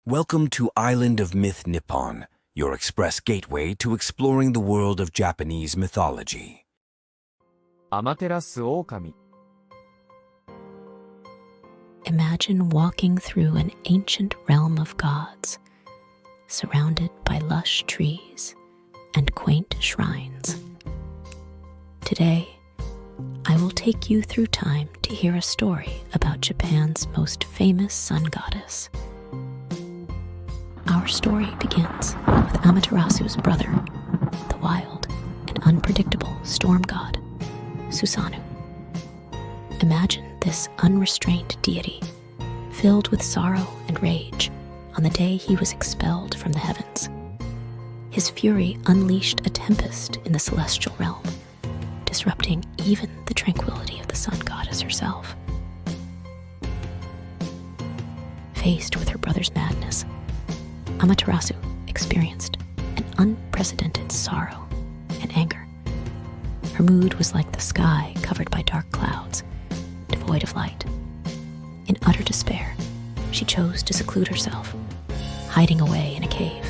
Welcome to Island of Myth Nippon, your express gateway to exploring the world of Japanese mythology. Amaterasu 狼 Imagine walking through an ancient realm of gods, surrounded by lush trees and quaint shrines. Today, I will take you through time to hear a story about Japan's most famous sun goddess. Our story begins with Amaterasu's brother, the wild and unpredictable storm god, Susanoo. Imagine this unrestrained deity, filled with sorrow and rage on the day he was expelled from the heavens. His fury unleashed a tempest in the celestial realm, disrupting even the tranquility of the sun goddess herself. Faced with her brother's madness, Amaterasu experienced an unprecedented sorrow and anger. Her mood was like the sky covered by dark clouds, devoid of light. In utter despair, she chose to seclude herself, hiding away in a cave,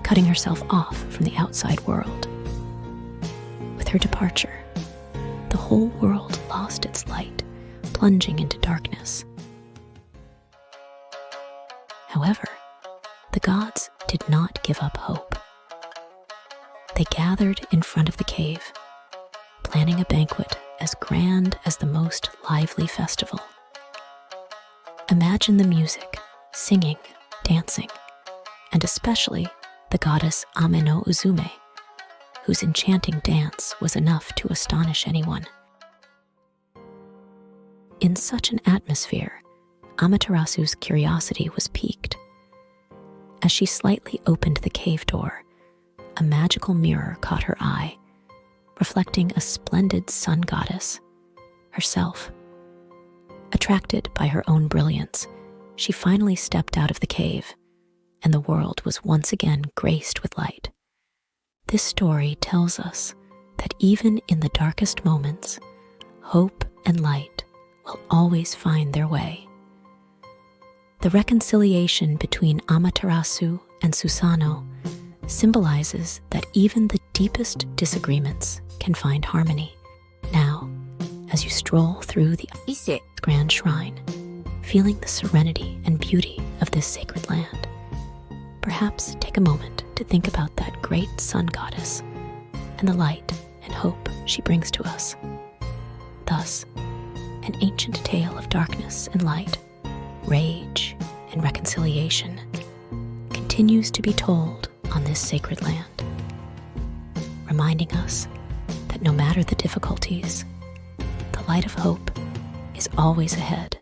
cutting herself off from the outside world. With her departure, the whole world lost its light, plunging into darkness. However, the gods did not give up hope. They gathered in front of the cave, planning a banquet as grand as the most lively festival. Imagine the music, singing, dancing, and especially the goddess Ame-no-Uzume, whose enchanting dance was enough to astonish anyone. In such an atmosphere, Amaterasu's curiosity was piqued. As she slightly opened the cave door, a magical mirror caught her eye, reflecting a splendid sun goddess, herself. Attracted by her own brilliance, she finally stepped out of the cave, and the world was once again graced with light. This story tells us that even in the darkest moments, hope and light will always find their way. The reconciliation between Amaterasu and Susanoo symbolizes that even the deepest disagreements can find harmony. Now, as you stroll through the Ise Grand Shrine, feeling the serenity and beauty of this sacred land, perhaps take a moment to think about that great sun goddess and the light and hope she brings to us. Thus, an ancient tale of darkness and light, rage and reconciliation continues to be told on this sacred land, reminding us that no matter the difficulties, the light of hope is always ahead.